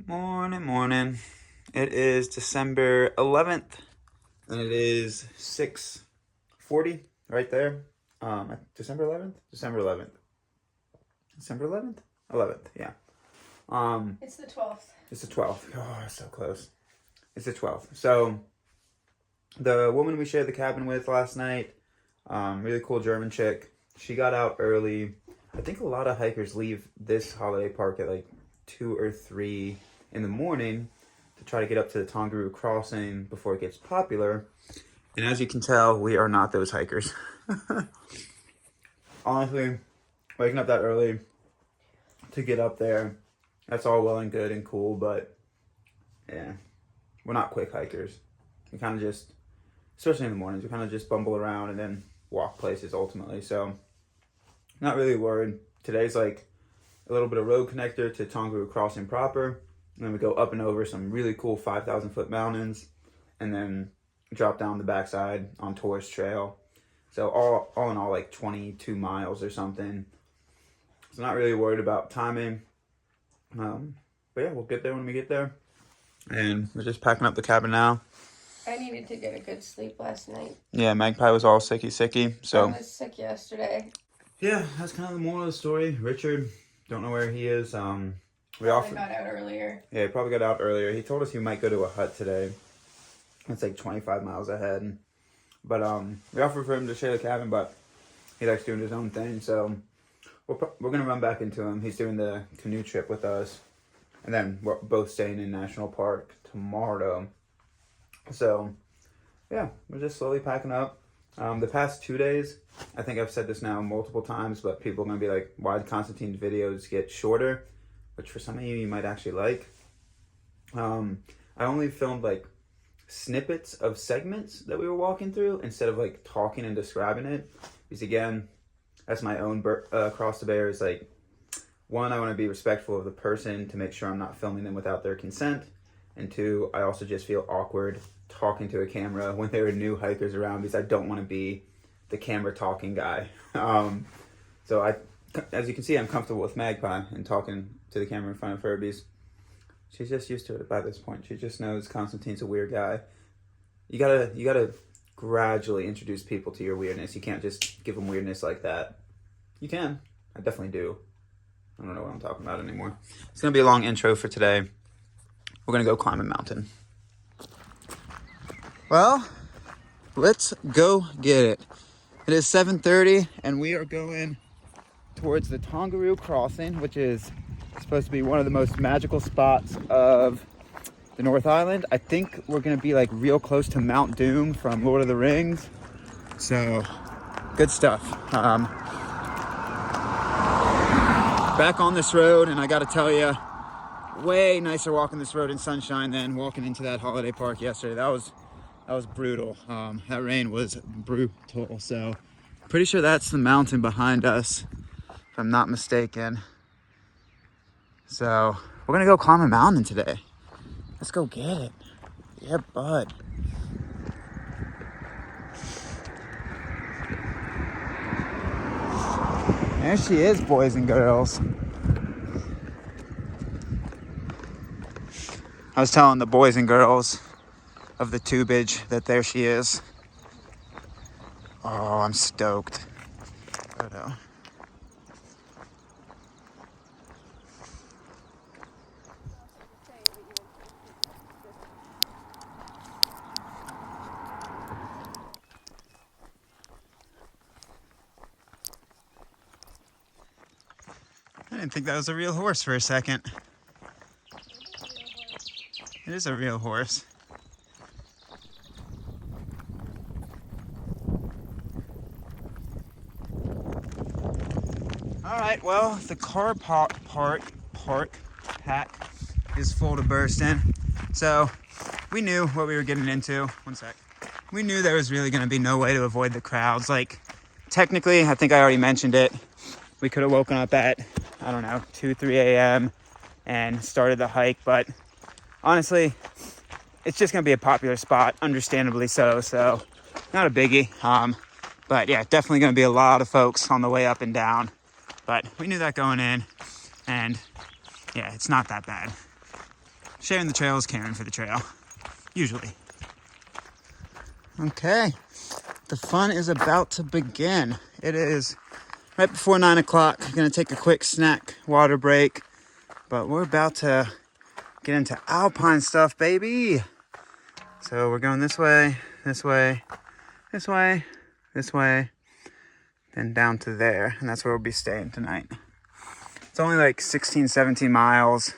Morning. It is December 11th, and it is 6:40 right there. December 11th? December 11th. December 11th? 11th, yeah. It's the 12th. It's the 12th. Oh, so close. It's the 12th. So, the woman we shared the cabin with last night, really cool German chick, she got out early. I think a lot of hikers leave this holiday park at like 2 or 3 in the morning to try to get up to the Tongariro Crossing before it gets popular. And as you can tell, we are not those hikers. Honestly, waking up that early to get up there, that's all well and good and cool, but yeah, we're not quick hikers. We kind of just, especially in the mornings, we kind of just bumble around and then walk places ultimately. So, not really worried. Today's like a little bit of road connector to Tongariro Crossing proper. And then we go up and over some really cool 5,000 foot mountains and then drop down the backside on Tourist Trail. So all in all, like 22 miles or something. So not really worried about timing. But yeah, we'll get there when we get there. And we're just packing up the cabin now. I needed to get a good sleep last night. Yeah, Magpie was all sicky. So I was sick yesterday. Yeah, that's kind of the moral of the story. Richard, don't know where he is. We got out earlier. Yeah, he probably got out earlier. He told us he might go to a hut today. It's like 25 miles ahead. But we offered for him to share the cabin, but he likes doing his own thing. So we're going to run back into him. He's doing the canoe trip with us. And then we're both staying in National Park tomorrow. So, yeah, we're just slowly packing up. The past 2 days, I think I've said this now multiple times, but people are going to be like, why did Constantine's videos get shorter? Which for some of you might actually like. I only filmed like snippets of segments that we were walking through instead of like talking and describing it. Because again, that's my own cross to bear. Is like, one, I want to be respectful of the person to make sure I'm not filming them without their consent. And two, I also just feel awkward talking to a camera when there are new hikers around because I don't want to be the camera talking guy. So as you can see, I'm comfortable with Magpie and talking to the camera in front of Furbies. She's just used to it by this point. She just knows Constantine's a weird guy. You gotta gradually introduce people to your weirdness. You can't just give them weirdness like that. You can. I definitely do. I don't know what I'm talking about anymore. It's gonna be a long intro for today. We're gonna go climb a mountain. Well, let's go get it. It is 7:30 and we are going towards the Tongariro Crossing, which is supposed to be one of the most magical spots of the North Island. I think we're gonna be like real close to Mount Doom from Lord of the Rings. So, good stuff. Back on this road, and I gotta tell you, way nicer walking this road in sunshine than walking into that holiday park yesterday. That was brutal. That rain was brutal. So, pretty sure that's the mountain behind us, if I'm not mistaken. So, we're gonna go climb a mountain today. Let's go get it. Yeah, bud. There she is, boys and girls. I was telling the boys and girls of the tubage that there she is. Oh, I'm stoked. Photo. I didn't think that was a real horse for a second. It is a real horse. Alright, well, the car park pack is full to bursting. So, we knew what we were getting into. One sec. We knew there was really going to be no way to avoid the crowds. Like, technically, I think I already mentioned it. We could have woken up at, I don't know, 2, 3 a.m. and started the hike. But honestly, it's just going to be a popular spot, understandably so. So, not a biggie. But yeah, definitely going to be a lot of folks on the way up and down. But we knew that going in. And yeah, it's not that bad. Sharing the trail is caring for the trail. Usually. Okay. The fun is about to begin. It is right before 9 o'clock. I'm gonna take a quick snack, water break. But we're about to get into alpine stuff, baby. So we're going this way, this way, this way, this way, then down to there. And that's where we'll be staying tonight. It's only like 16, 17 miles.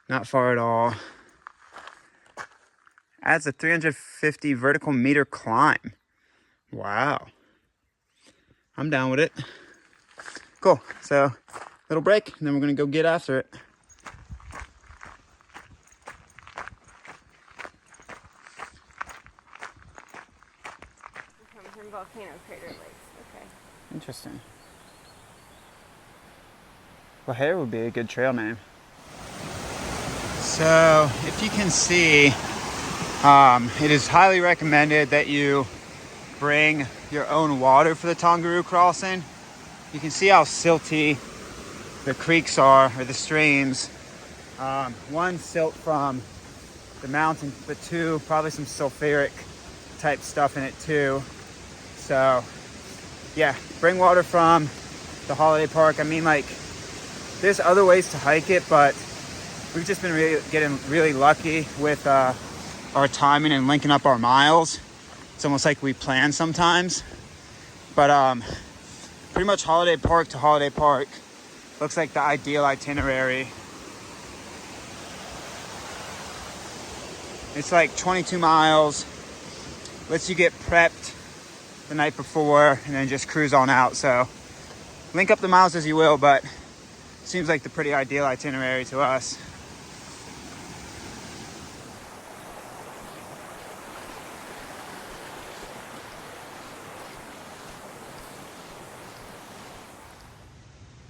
Not far at all. Adds a 350 vertical meter climb. Wow. I'm down with it. Cool. So, little break, and then we're going to go get after it. Come from Volcano Crater Lakes. Okay. Interesting. Lahare would be a good trail name. So, if you can see, it is highly recommended that you bring your own water for the Tongariro Crossing. You can see how silty the creeks are, or the streams. One, silt from the mountain, but two, probably some sulfuric type stuff in it too. So, yeah, bring water from the holiday park. I mean, like, there's other ways to hike it, but we've just been getting really lucky with our timing and linking up our miles. It's almost like we plan sometimes. But pretty much holiday park to holiday park looks like the ideal itinerary. It's like 22 miles. Lets you get prepped the night before and then just cruise on out. So link up the miles as you will, but seems like the pretty ideal itinerary to us.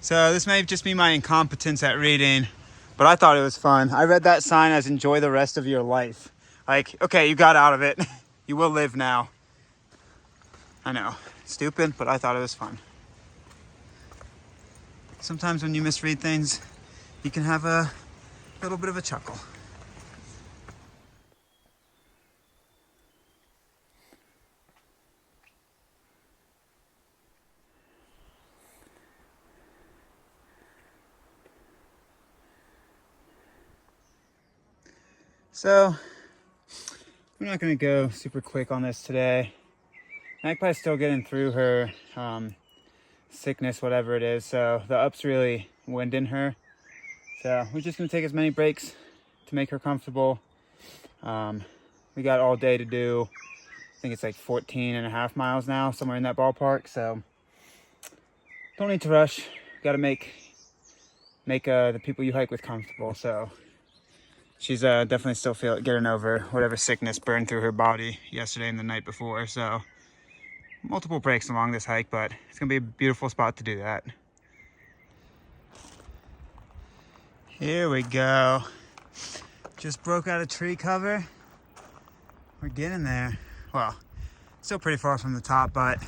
So this may just be my incompetence at reading, but I thought it was fun. I read that sign as enjoy the rest of your life. Like, okay, you got out of it. You will live now. I know, stupid, but I thought it was fun. Sometimes when you misread things, you can have a little bit of a chuckle. So, we're not going to go super quick on this today. Magpie's still getting through her sickness, whatever it is, so the up's really winding her. So we're just going to take as many breaks to make her comfortable. We got all day to do. I think it's like 14.5 miles now, somewhere in that ballpark, so don't need to rush. Got to make the people you hike with comfortable. So she's definitely still getting over whatever sickness burned through her body yesterday and the night before. So multiple breaks along this hike, but it's gonna be a beautiful spot to do that. Here we go. Just broke out of tree cover. We're getting there. Well, still pretty far from the top, but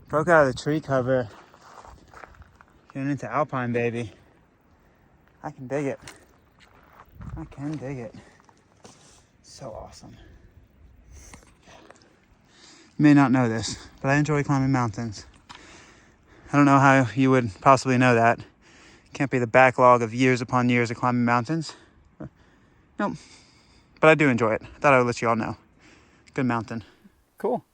broke out of the tree cover. Getting into alpine, baby. I can dig it. I can dig it. So awesome. You may not know this, but I enjoy climbing mountains. I don't know how you would possibly know that. Can't be the backlog of years upon years of climbing mountains. Nope. But I do enjoy it. I thought I would let you all know. Good mountain. Cool.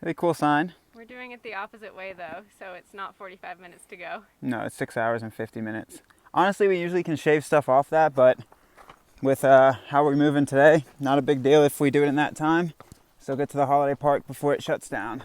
Really cool sign. We're doing it the opposite way though, so it's not 45 minutes to go. No, it's 6 hours and 50 minutes. Honestly, we usually can shave stuff off that, but with how we're moving today, not a big deal if we do it in that time. So get to the holiday park before it shuts down.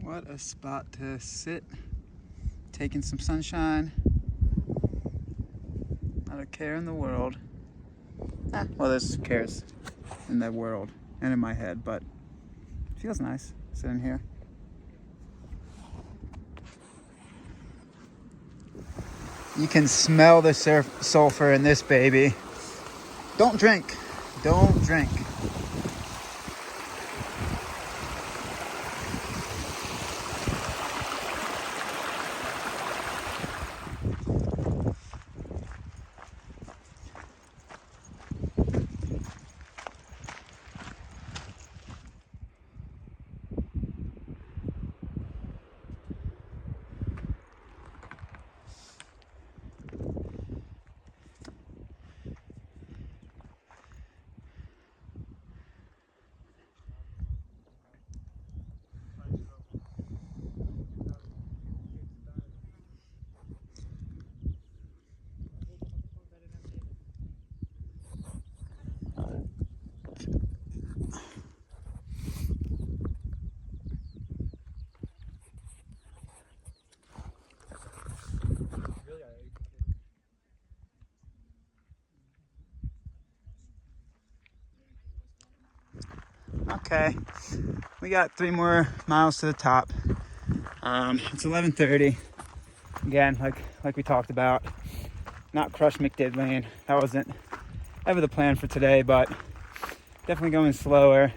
What a spot to sit, taking some sunshine. Not a care in the world. Well, there's cares in the world and in my head, but it feels nice sitting here. You can smell the sulfur in this baby. Don't drink. Don't drink. Okay, we got 3 more miles to the top. It's 11:30. Again, like we talked about, not crush McDiddling. That wasn't ever the plan for today, but definitely going slower.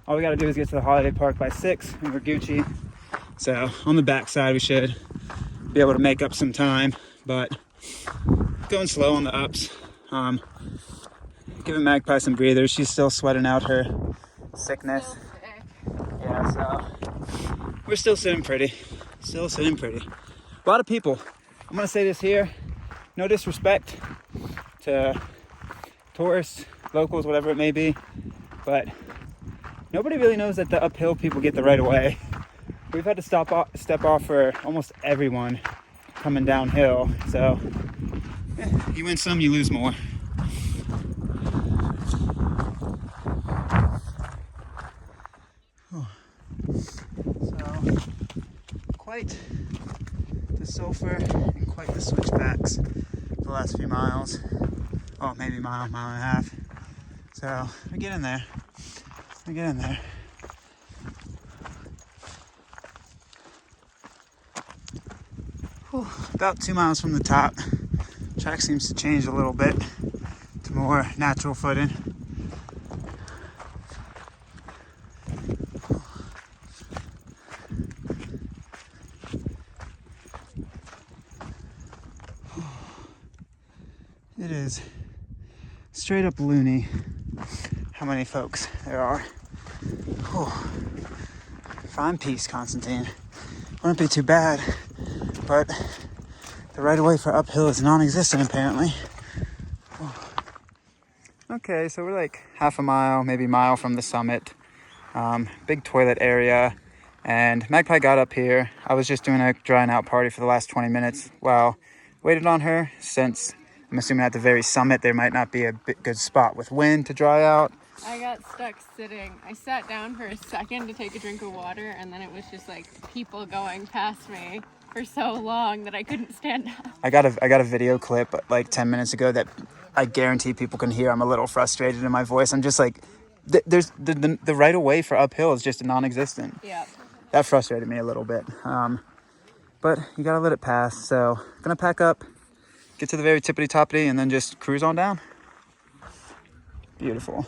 All we got to do is get to the holiday park by 6, and we're Gucci. So on the backside, we should be able to make up some time, but going slow on the ups. Giving Magpie some breathers. She's still sweating out her sickness. Yeah, so we're still sitting pretty. Still sitting pretty. A lot of people. I'm gonna say this here. No disrespect to tourists, locals, whatever it may be, but nobody really knows that the uphill people get the right of way. We've had to step off for almost everyone coming downhill. So you win some, you lose more. So quite the sulfur and quite the switchbacks the last few miles. Oh, maybe mile and a half. So we get in there. Whew, about 2 miles from the top. Track seems to change a little bit to more natural footing. It is straight up loony how many folks there are. Whew. Fine piece, Constantine. Wouldn't be too bad, but the right of way for uphill is non-existent apparently. Whew. Okay, so we're like half a mile, maybe a mile from the summit. Big toilet area, and Magpie got up here. I was just doing a drying out party for the last 20 minutes while waited on her, since I'm assuming at the very summit there might not be a good spot with wind to dry out. I got stuck sitting. I sat down for a second to take a drink of water, and then it was just like people going past me for so long that I couldn't stand up. I got a video clip like 10 minutes ago that I guarantee people can hear. I'm a little frustrated in my voice. I'm just like, there's the right of way for uphill is just non-existent. Yeah. That frustrated me a little bit. But you gotta let it pass. So I'm gonna pack up, get to the very tippity-toppity, and then just cruise on down. Beautiful.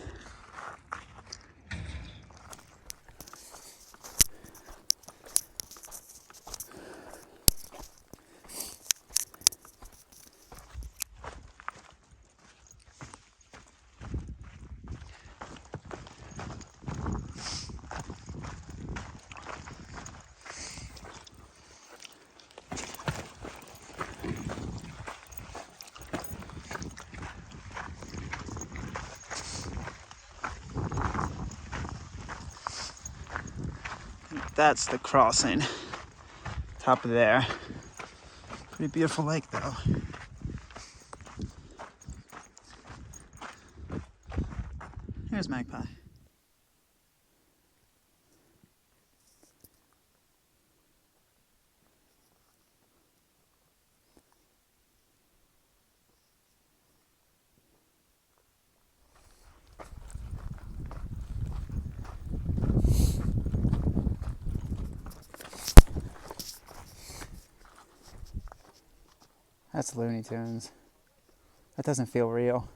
That's the crossing. Top of there. Pretty beautiful lake though. Here's Magpie. That's Looney Tunes. That doesn't feel real.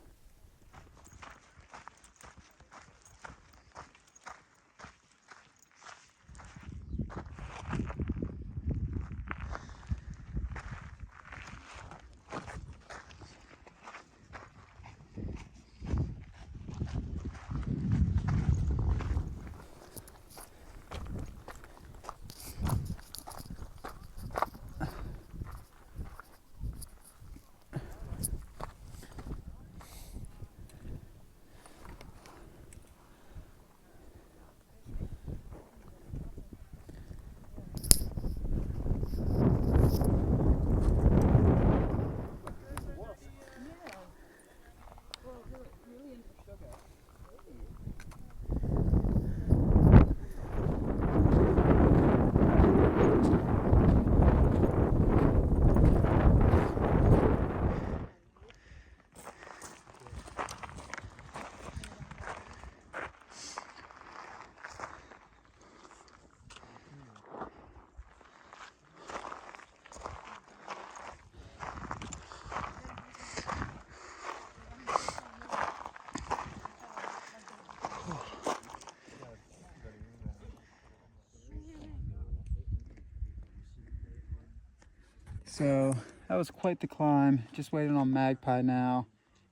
So that was quite the climb. Just waiting on Magpie now.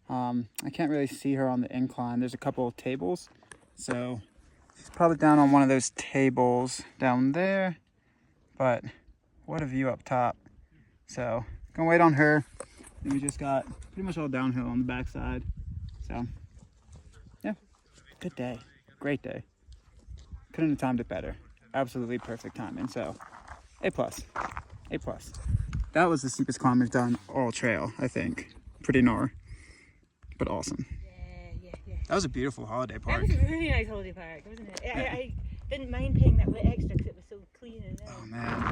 I can't really see her on the incline. There's a couple of tables. So she's probably down on one of those tables down there. But what a view up top. So gonna wait on her. And we just got pretty much all downhill on the backside. So yeah, good day. Great day. Couldn't have timed it better. Absolutely perfect timing. So A+. A+. That was the steepest climb we've done all trail, I think. Pretty gnar, but awesome. Yeah. That was a beautiful holiday park. That was a really nice holiday park, wasn't it? I didn't mind paying that bit extra because it was so clean and Oh man.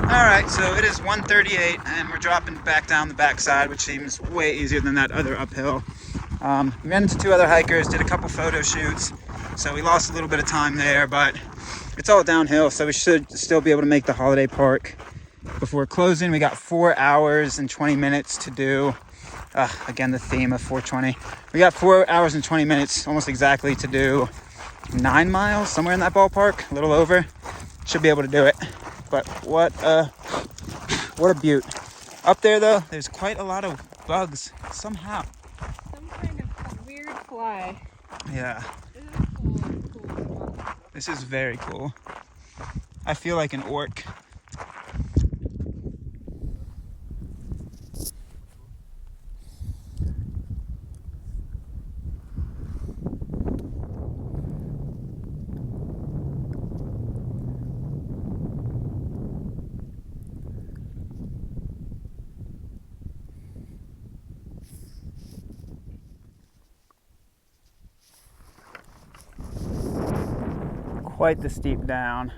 All right, so it is 1:38 and we're dropping back down the backside, which seems way easier than that other uphill. We ran into 2 other hikers, did a couple photo shoots, so we lost a little bit of time there, but it's all downhill, so we should still be able to make the holiday park before closing. We got 4 hours and 20 minutes to do. Again, the theme of 420. We got 4 hours and 20 minutes, almost exactly, to do 9 miles, somewhere in that ballpark, a little over. Should be able to do it. But what a beaut. Up there though, there's quite a lot of bugs somehow. Some kind of weird fly. Yeah, This is cool. this is very cool. I feel like an orc. Quite the steep down.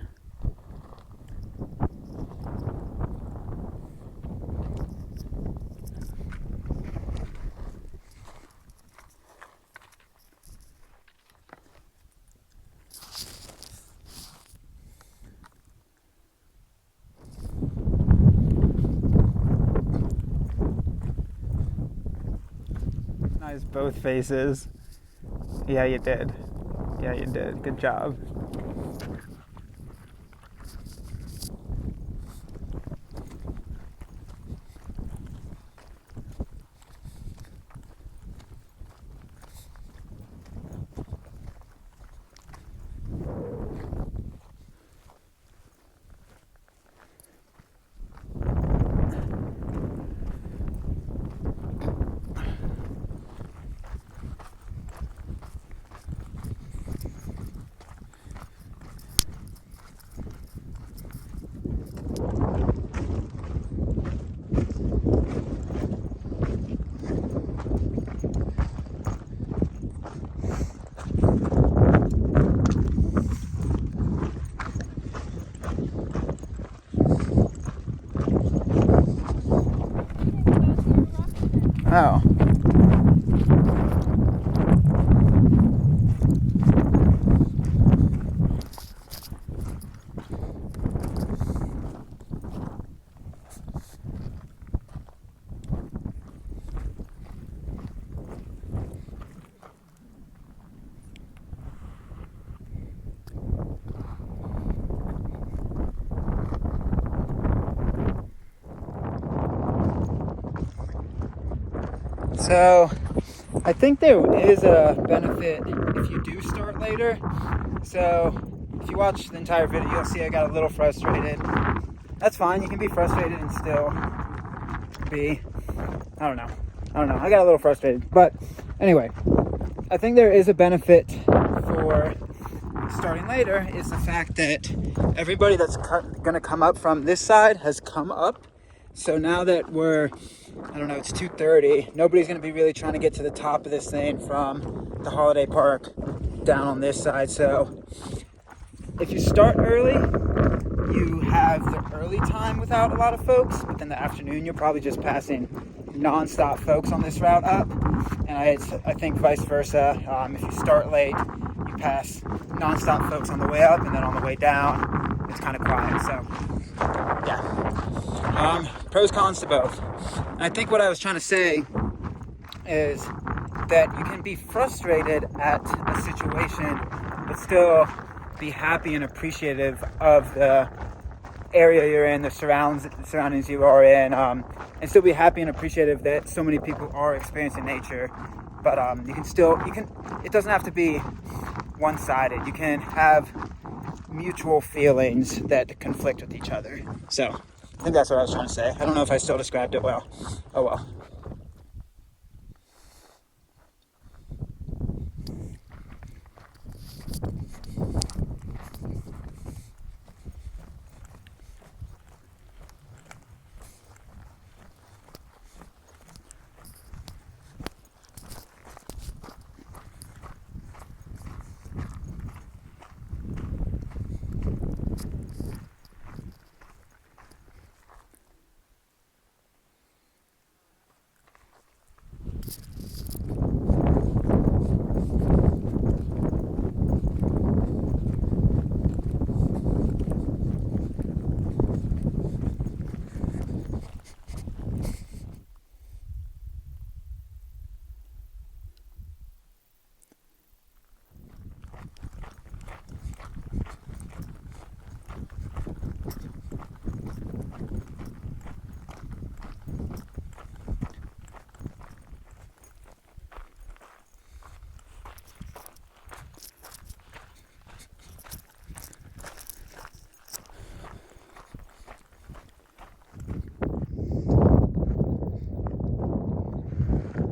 Nice both faces. Yeah, you did. Yeah, you did. Good job. So I think there is a benefit if you do start later. So if you watch the entire video, you'll see I got a little frustrated. That's fine. You can be frustrated and still be, I don't know. I got a little frustrated. But anyway, I think there is a benefit for starting later is the fact that everybody that's going to come up from this side has come up. So now that we're, I don't know, it's 2:30, nobody's going to be really trying to get to the top of this thing from the holiday park down on this side. So if you start early, you have the early time without a lot of folks, but then the afternoon you're probably just passing non-stop folks on this route up. And I think vice versa. If you start late, you pass non-stop folks on the way up, and then on the way down it's kind of quiet. So yeah, pros, cons to both. And I think what I was trying to say is that you can be frustrated at a situation but still be happy and appreciative of the area you're in, the surroundings you are in, and still be happy and appreciative that so many people are experiencing nature. But it doesn't have to be one-sided. You can have mutual feelings that conflict with each other. So I think that's what I was trying to say. I don't know if I still described it well. Oh well.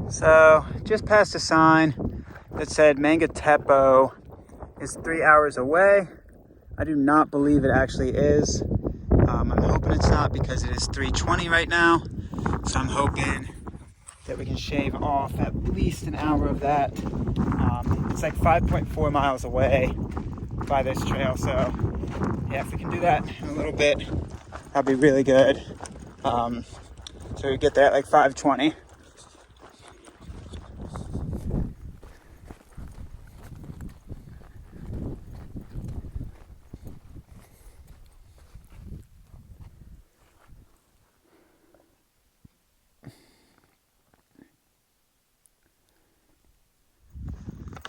So just passed a sign that said Mangatepo is 3 hours away. I do not believe it actually is. I'm hoping it's not because it is 3:20 right now. So I'm hoping that we can shave off at least an hour of that. It's like 5.4 miles away by this trail. So yeah, if we can do that in a little bit, that'd be really good. So we get there at like 5:20.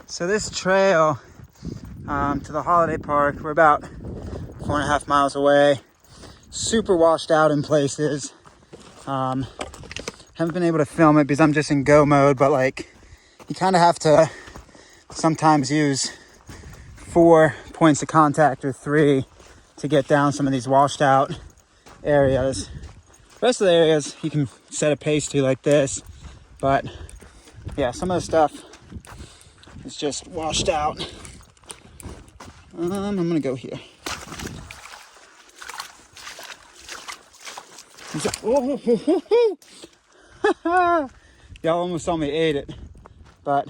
So this trail to the holiday park, we're about 4.5 miles away. Super washed out in places. Haven't been able to film it because I'm just in go mode, but like you kind of have to sometimes use 4 points of contact or 3 to get down some of these washed out areas. The rest of the areas you can set a pace to like this, but yeah, some of the stuff is just washed out. I'm gonna go here. Y'all almost saw me ate it, but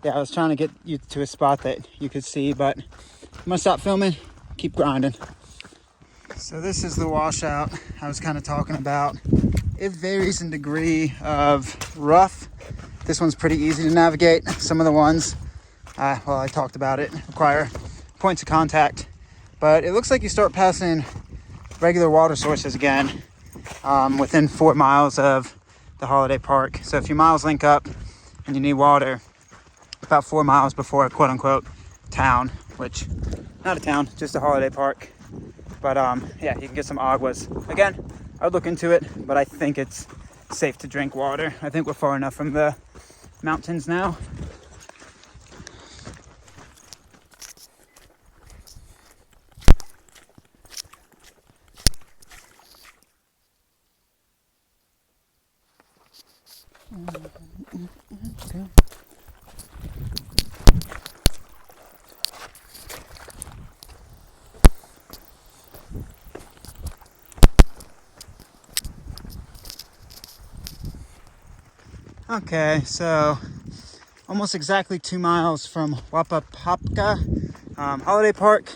yeah, I was trying to get you to a spot that you could see, but I'm gonna stop filming, keep grinding. So this is the washout I was kind of talking about. It varies in degree of rough. This one's pretty easy to navigate. Some of the ones, I talked about it, require points of contact. But it looks like you start passing regular water sources again within 4 miles of the holiday park. So if your miles link up and you need water, about 4 miles before a quote-unquote town, which, not a town, just a holiday park. But yeah, you can get some aguas. Again, I would look into it, but I think it's safe to drink water. I think we're far enough from the mountains now. Okay, so almost exactly 2 miles from Wapapapka Holiday Park,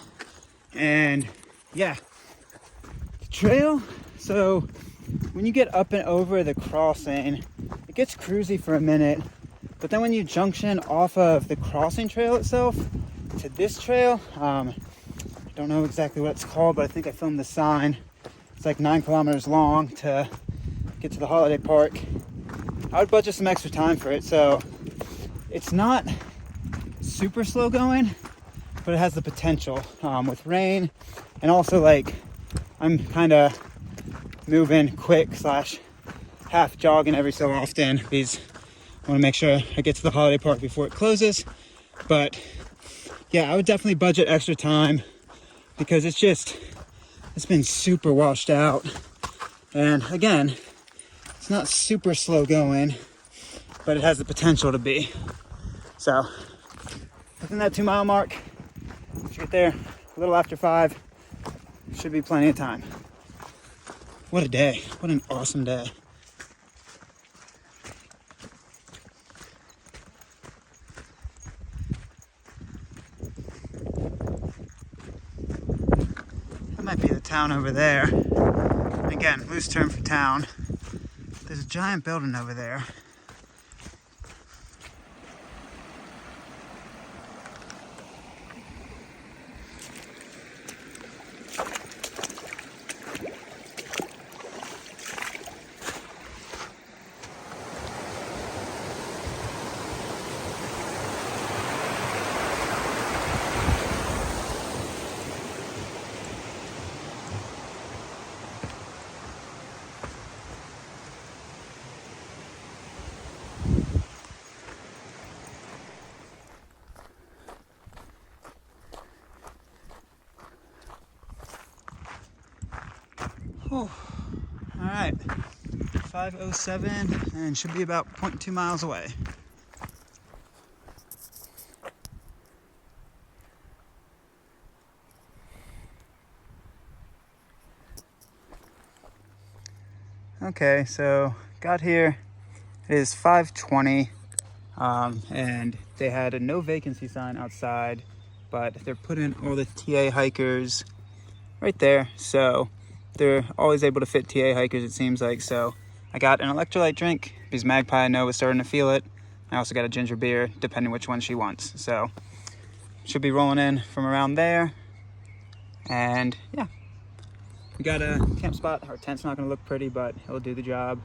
and yeah, the trail. So when you get up and over the crossing, it gets cruisy for a minute, but then when you junction off of the crossing trail itself to this trail, I don't know exactly what it's called, but I think I filmed the sign. It's like 9 kilometers long to get to the holiday park. I would budget some extra time for it, so it's not super slow going, but it has the potential with rain, and also like I'm kind of moving quick / half jogging every so often because I want to make sure I get to the holiday park before it closes. But yeah, I would definitely budget extra time because it's been super washed out, and again, it's not super slow going, but it has the potential to be. So within that 2 mile mark, should get there a little after 5. Should be plenty of time. What a day. What an awesome day. That might be the town over there. Again, loose term for town. There's a giant building over there. Oh, all right, 5:07 and should be about 0.2 miles away. Okay, so got here, it is 5:20, and they had a no vacancy sign outside, but they're putting all the TA hikers right there, so they're always able to fit TA hikers, it seems like. So I got an electrolyte drink because Magpie I know was starting to feel it. I also got a ginger beer, depending which one she wants. So should be rolling in from around there, and yeah, we got a camp spot. Our tent's not gonna look pretty, but it'll do the job.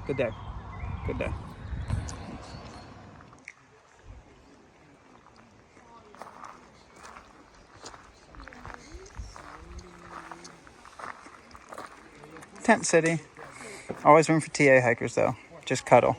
Good day. Good day. Tent city. Always room for TA hikers though. Just cuddle.